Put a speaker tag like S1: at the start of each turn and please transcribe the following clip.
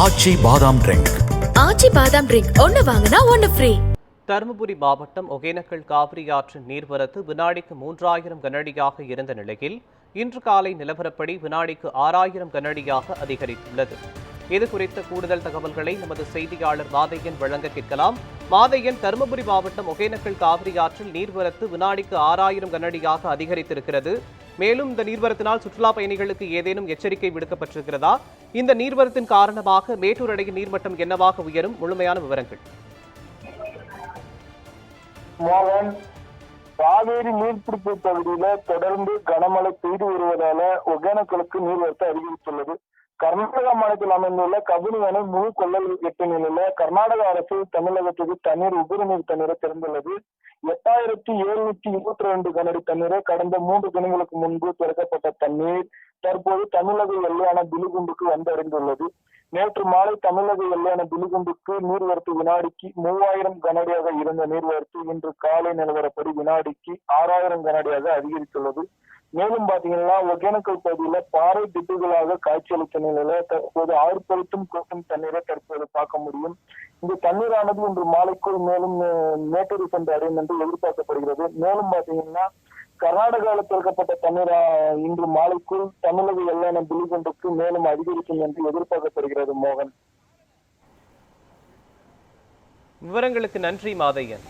S1: ஆச்சி பாதாம் ட்ரிங்க்.
S2: ஆச்சி பாதாம் ட்ரிங்க் ஒன்னு வாங்கினா ஒன்னு ஃப்ரீ.
S3: தருமபுரி மாவட்டம் ஒகேனக்கல் காவிரி ஆற்றின் நீர்வரத்து வினாடிக்கு 3000 கனஅடியாக இருந்த நிலையில் இன்று காலை நிலவரப்படி வினாடிக்கு 6000 கனஅடியாக அதிகரித்துள்ளது. இது குறித்த கூடுதல் தகவல்களை நமது செய்தியாளர் மாதையன் வழங்க கேட்கலாம். மாதையன், தருமபுரி மாவட்டம் ஒகேனக்கல் காவிரி ஆற்றில் நீர்வரத்து வினாடிக்கு 6000 கனஅடியாக அதிகரித்திருக்கிறது. மேலும் இந்த நீர்வரத்தினால் சுற்றுலா பயணிகளுக்கு ஏதேனும் எச்சரிக்கை விடுக்கப்பட்டிருக்கிறதா? இந்த நீர்வரத்தின் காரணமாக மேட்டூர் அணையின் நீர்மட்டம் என்னவாக உயரும்? முழுமையான விவரங்கள்.
S4: மோகன், காவேரி நீர்பிடிப்பு பகுதியில தொடர்ந்து கனமழை பெய்து வருவதால ஒகேனக்கலுக்கு நீர்வரத்து அதிகரித்துள்ளது. கர்நாடகா மாநிலத்தில் அமைந்துள்ள கபினி அணை முழு கொள்ளளவு எட்டு நிலையில கர்நாடக அரசு தமிழகத்துக்கு தண்ணீர் உபரி நீர் தண்ணீரை திறந்துள்ளது. 8722 கனஅடி தண்ணீரை கடந்த 3 தினங்களுக்கு முன்பு திறக்கப்பட்ட தண்ணீர் தற்போது தமிழக எல்லையான பிலிகுண்டுக்கு வந்தடைந்துள்ளது. நேற்று மாலை தமிழக எல்லையான பிலிகுண்டுக்கு நீர்வரத்து வினாடிக்கு 3000 கனஅடியாக இருந்த நீர்வரத்து இன்று காலை நிலவரப்படி வினாடிக்கு 6000 கனஅடியாக அதிகரித்துள்ளது. மேலும் பாத்தீங்கன்னா ஒகேனக்கல் பகுதியில பாறை திட்டுகளாக காட்சியளித்த நிலையில தற்போது ஆர்ப்பரித்தும் கொட்டும் தண்ணீரை தற்போது பார்க்க முடியும். இந்த தண்ணீரானது இன்று மாலைக்குள் மேலும் மேட்டூர் சென்று அடையும் என்று எதிர்பார்க்கப்படுகிறது. மேலும் பாத்தீங்கன்னா கர்நாடகாவில் திறக்கப்பட்ட தண்ணீர் இன்று மாலைக்குள் தமிழக எல்லையான பிலிகுண்டுக்கு மேலும் அதிகரிக்கும் என்று எதிர்பார்க்கப்படுகிறது. மோகன்,
S3: விவரங்களுக்கு நன்றி மாதையன்.